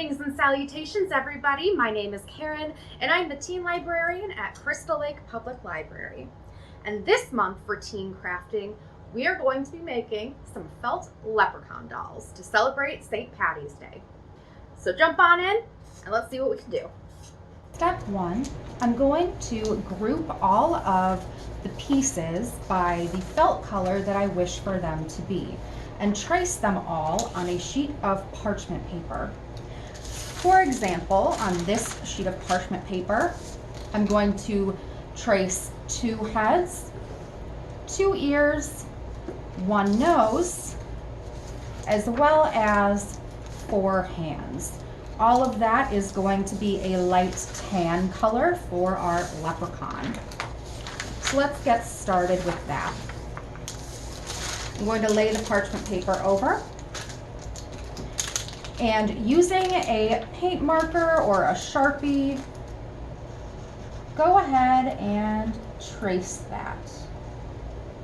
Greetings and salutations, everybody. My name is Karin, and I'm the teen librarian at Crystal Lake Public Library. And this month for teen crafting, we are going to be making some felt leprechaun dolls to celebrate St. Patty's Day. So jump on in and let's see what we can do. Step one, I'm going to group all of the pieces by the felt color that I wish for them to be and trace them all on a sheet of parchment paper. For example, on this sheet of parchment paper, I'm going to trace 2 heads, 2 ears, 1 nose, as well as 4 hands. All of that is going to be a light tan color for our leprechaun. So let's get started with that. I'm going to lay the parchment paper over, and using a paint marker or a Sharpie, go ahead and trace that.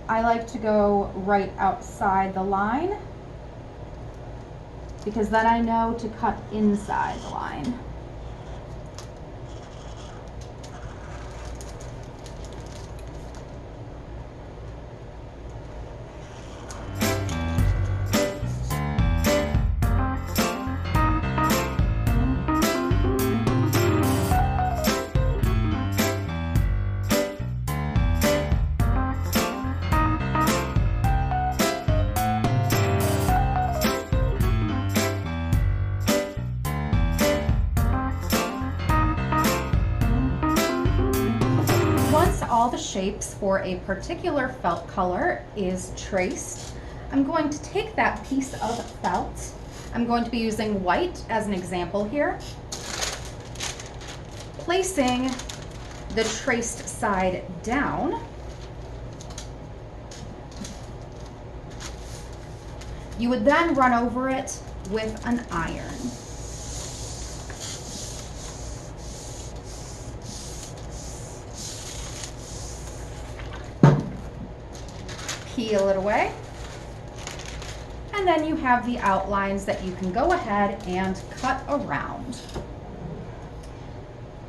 I like to go right outside the line because then I know to cut inside the line. Once all the shapes for a particular felt color is traced, I'm going to take that piece of felt. I'm going to be using white as an example here, placing the traced side down. You would then run over it with an iron. Peel it away, and then you have the outlines that you can go ahead and cut around.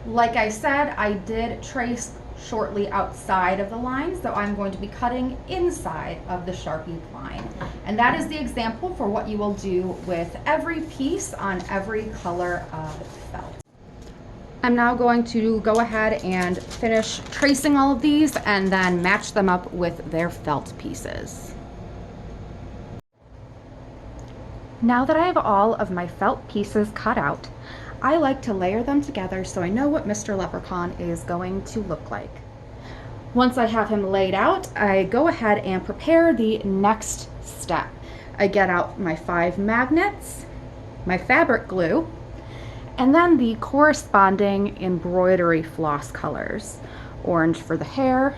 Like I said, I did trace shortly outside of the line, so I'm going to be cutting inside of the Sharpie line. And that is the example for what you will do with every piece on every color of felt. I'm now going to go ahead and finish tracing all of these and then match them up with their felt pieces. Now that I have all of my felt pieces cut out, I like to layer them together so I know what Mr. Leprechaun is going to look like. Once I have him laid out, I go ahead and prepare the next step. I get out my 5 magnets, my fabric glue, and then the corresponding embroidery floss colors. Orange for the hair,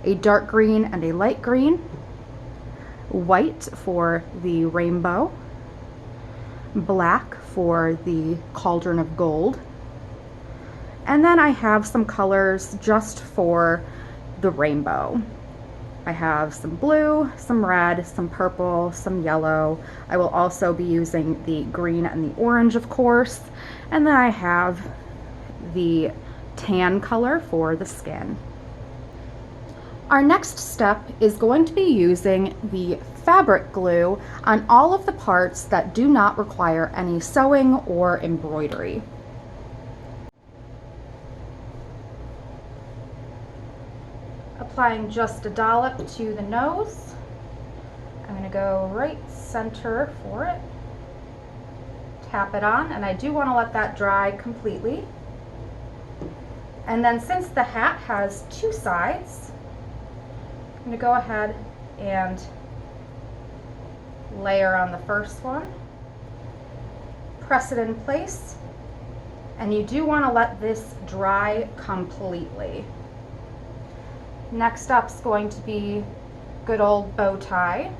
a dark green and a light green, white for the rainbow, black for the cauldron of gold, and then I have some colors just for the rainbow. I have some blue, some red, some purple, some yellow. I will also be using the green and the orange, of course. And then I have the tan color for the skin. Our next step is going to be using the fabric glue on all of the parts that do not require any sewing or embroidery. Applying just a dollop to the nose. I'm going to go right center for it. Tap it on, and I do want to let that dry completely. And then since the hat has 2 sides, I'm going to go ahead and layer on the first one. Press it in place, and you do want to let this dry completely. Next up is going to be good old bow tie.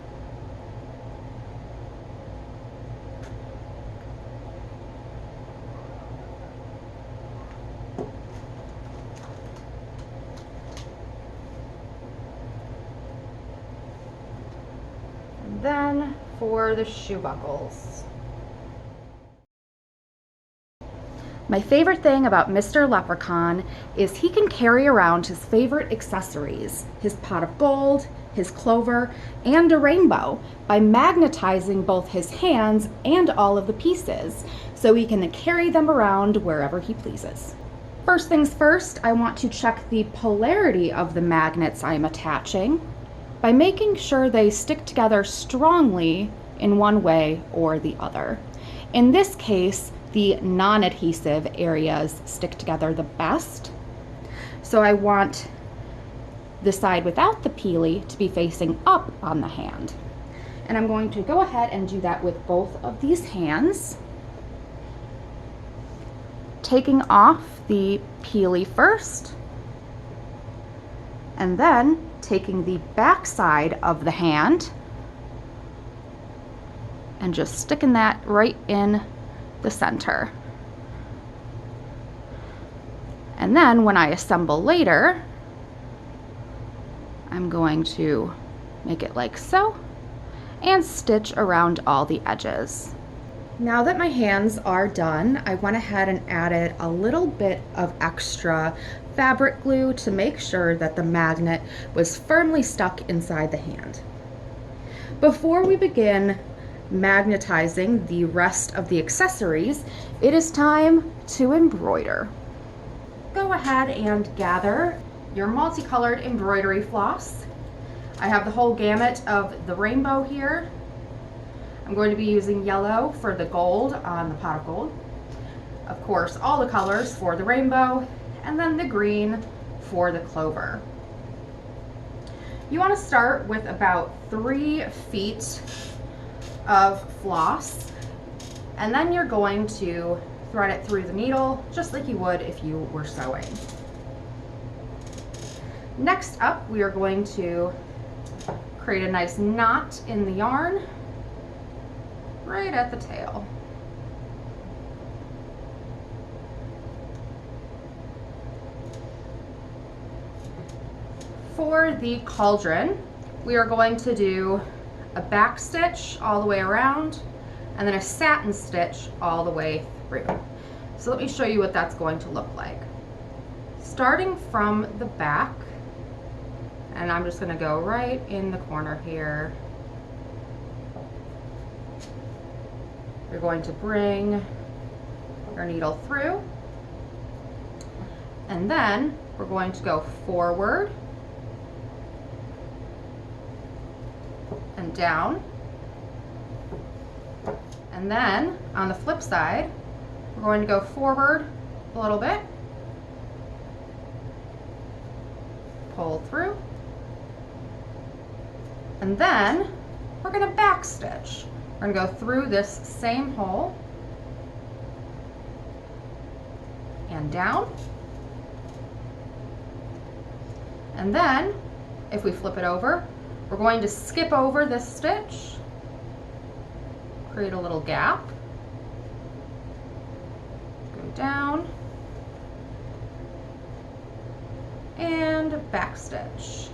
And then for the shoe buckles. My favorite thing about Mr. Leprechaun is he can carry around his favorite accessories, his pot of gold, his clover, and a rainbow by magnetizing both his hands and all of the pieces, so he can carry them around wherever he pleases. First things first, I want to check the polarity of the magnets I'm attaching by making sure they stick together strongly in one way or the other. In this case, the non-adhesive areas stick together the best. So I want the side without the peely to be facing up on the hand. And I'm going to go ahead and do that with both of these hands. Taking off the peely first, and then taking the back side of the hand and just sticking that right in the center. And then when I assemble later, I'm going to make it like so and stitch around all the edges. Now that my hands are done, I went ahead and added a little bit of extra fabric glue to make sure that the magnet was firmly stuck inside the hand. Before we begin magnetizing the rest of the accessories, it is time to embroider. Go ahead and gather your multicolored embroidery floss. I have the whole gamut of the rainbow here. I'm going to be using yellow for the gold on the pot of gold. Of course, all the colors for the rainbow, and then the green for the clover. You want to start with about 3 feet of floss, and then you're going to thread it through the needle just like you would if you were sewing. Next up, we are going to create a nice knot in the yarn right at the tail. For the cauldron, we are going to do a back stitch all the way around and then a satin stitch all the way through. So let me show you what that's going to look like. Starting from the back, and I'm just going to go right in the corner here. You're going to bring your needle through, and then we're going to go forward and down, and then on the flip side we're going to go forward a little bit, pull through, and then we're going to back stitch. We're going to go through this same hole and down, and then if we flip it over, we're going to skip over this stitch, create a little gap, go down, and back stitch.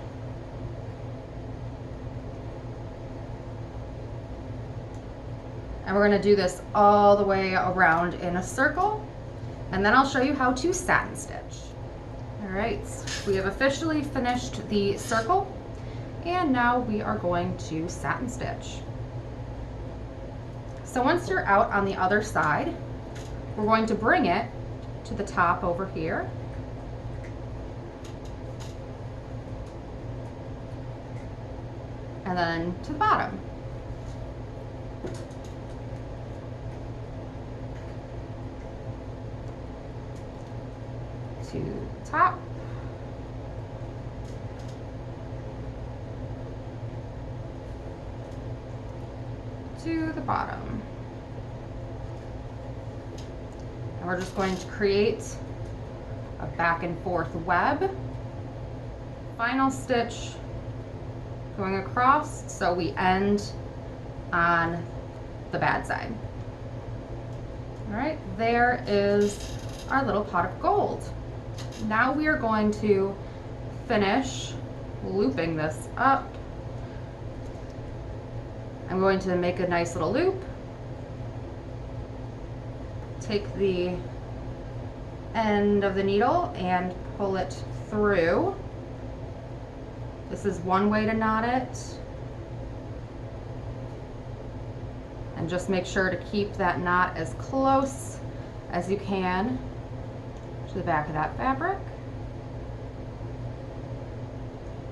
And we're going to do this all the way around in a circle, and then I'll show you how to satin stitch. All right, we have officially finished the circle, and now we are going to satin stitch. So once you're out on the other side, we're going to bring it to the top over here. And then to the bottom. To the top. To the bottom. And we're just going to create a back and forth web. Final stitch going across so we end on the bad side. All right, there is our little pot of gold. Now we are going to finish looping this up. I'm going to make a nice little loop, take the end of the needle and pull it through. This is one way to knot it. And just make sure to keep that knot as close as you can to the back of that fabric.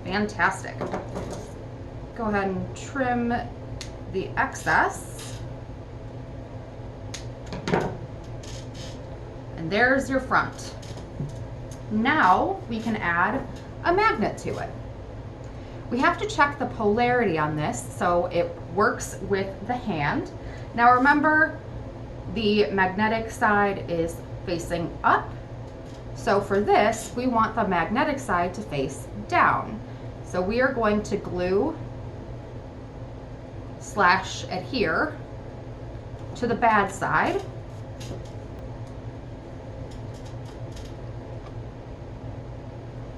Fantastic. Go ahead and trim the excess. And there's your front. Now we can add a magnet to it. We have to check the polarity on this so it works with the hand. Now remember, the magnetic side is facing up. So for this, we want the magnetic side to face down. So we are going to glue / adhere to the bad side.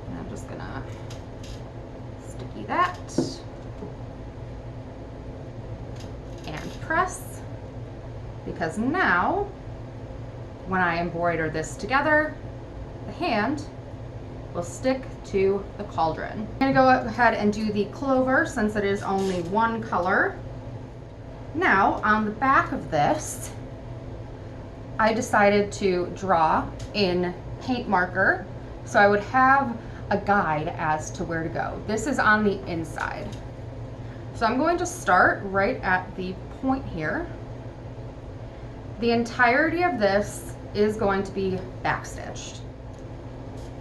And I'm just gonna sticky that and press, because now when I embroider this together, the hand will stick to the cauldron. I'm gonna go ahead and do the clover since it is only one color. Now on the back of this, I decided to draw in paint marker so I would have a guide as to where to go. This is on the inside. So I'm going to start right at the point here. The entirety of this is going to be backstitched.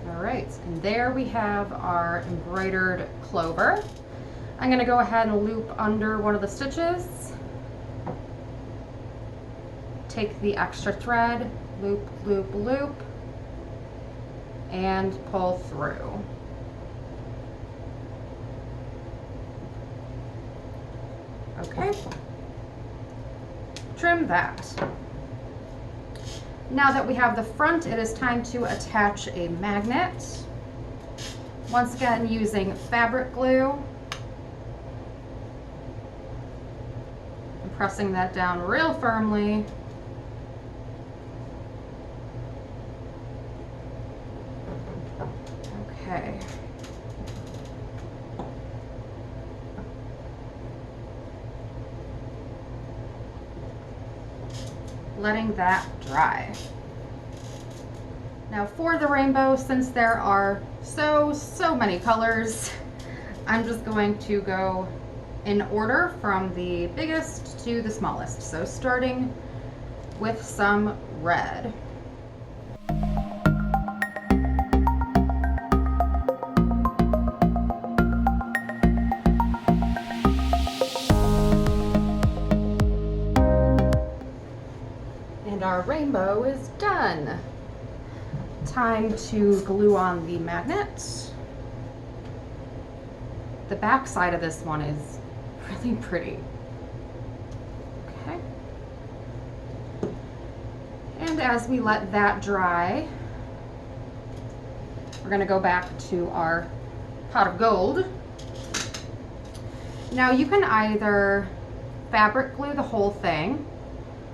All right, and there we have our embroidered clover. I'm gonna go ahead and loop under one of the stitches. Take the extra thread, loop, loop, loop, and pull through. Okay, trim that. Now that we have the front, it is time to attach a magnet. Once again, using fabric glue. And pressing that down real firmly. Okay. Letting that dry. Now for the rainbow, since there are so many colors, I'm just going to go in order from the biggest to the smallest. So starting with some red. And our rainbow is done. Time to glue on the magnet. The back side of this one is really pretty. Okay. And as we let that dry, we're going to go back to our pot of gold. Now you can either fabric glue the whole thing,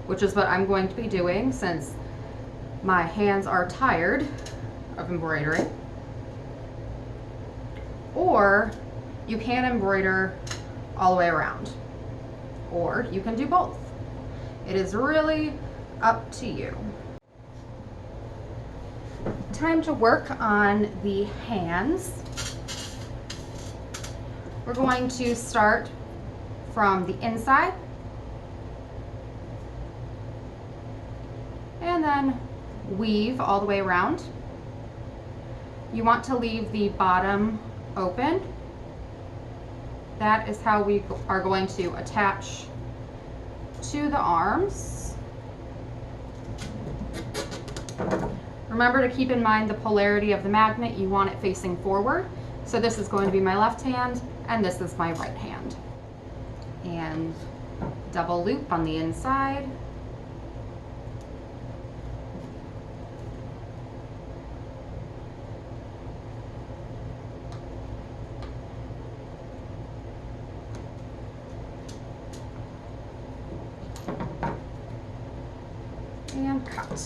which is what I'm going to be doing since my hands are tired of embroidering, or you can embroider all the way around, or you can do both. It is really up to you. Time to work on the hands. We're going to start from the inside and then weave all the way around. You want to leave the bottom open. That is how we are going to attach to the arms. Remember to keep in mind the polarity of the magnet. You want it facing forward. So this is going to be my left hand and this is my right hand. And double loop on the inside. And cut.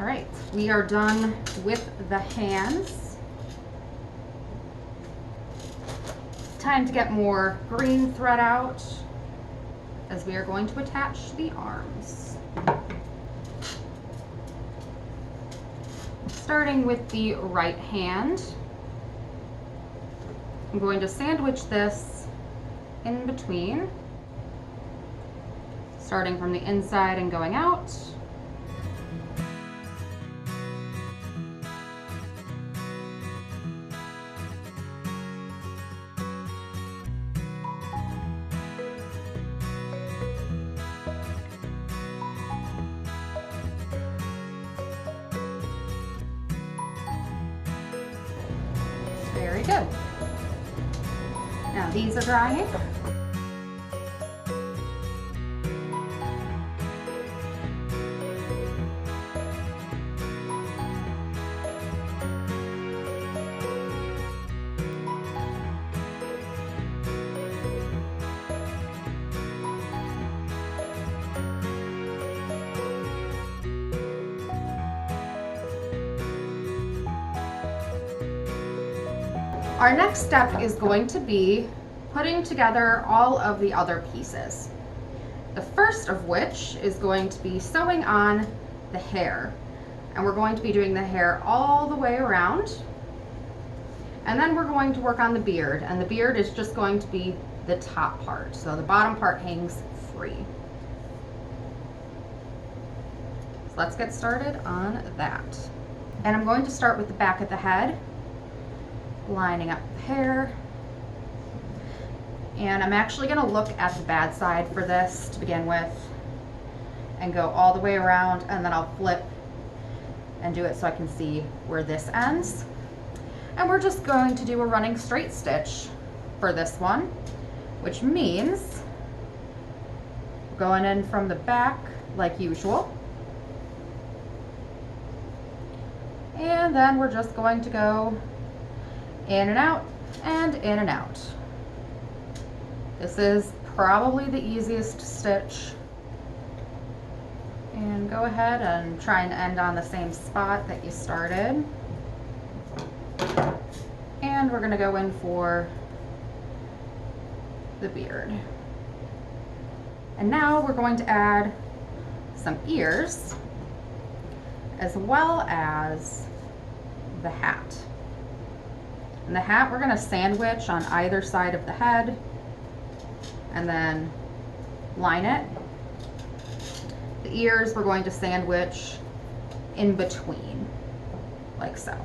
All right, we are done with the hands. Time to get more green thread out as we are going to attach the arms. Starting with the right hand, I'm going to sandwich this in between, starting from the inside and going out. Very good. Now these are drying. Our next step is going to be putting together all of the other pieces. The first of which is going to be sewing on the hair. And we're going to be doing the hair all the way around. And then we're going to work on the beard. And the beard is just going to be the top part. So the bottom part hangs free. So let's get started on that. And I'm going to start with the back of the head, lining up the hair. And I'm actually going to look at the bad side for this to begin with and go all the way around, and then I'll flip and do it so I can see where this ends. And we're just going to do a running straight stitch for this one, which means going in from the back like usual. And then we're just going to go in and out and in and out. This is probably the easiest stitch. And go ahead and try and end on the same spot that you started. And we're going to go in for the beard. And now we're going to add some ears as well as the hat. And the hat we're going to sandwich on either side of the head and then line it. The ears we're going to sandwich in between, like so.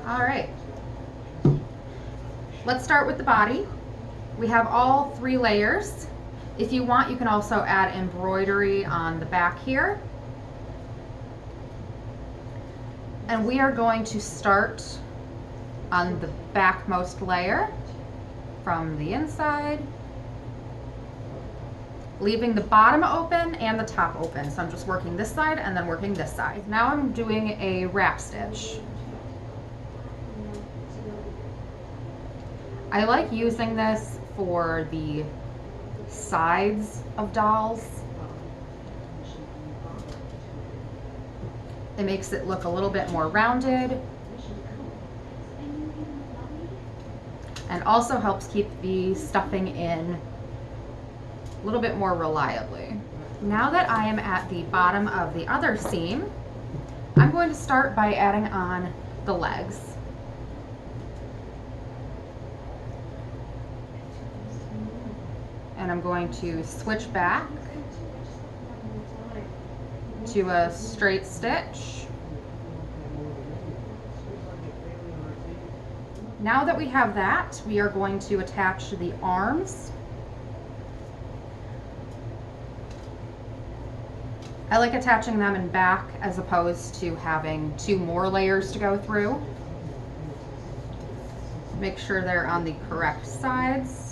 All right, let's start with the body. We have all 3 layers. If you want, you can also add embroidery on the back here. And we are going to start on the backmost layer from the inside, leaving the bottom open and the top open. So I'm just working this side and then working this side. Now I'm doing a wrap stitch. I like using this for the sides of dolls. It makes it look a little bit more rounded and also helps keep the stuffing in a little bit more reliably. Now that I am at the bottom of the other seam, I'm going to start by adding on the legs. And I'm going to switch back to a straight stitch. Now that we have that, we are going to attach the arms. I like attaching them in back as opposed to having 2 more layers to go through. Make sure they're on the correct sides.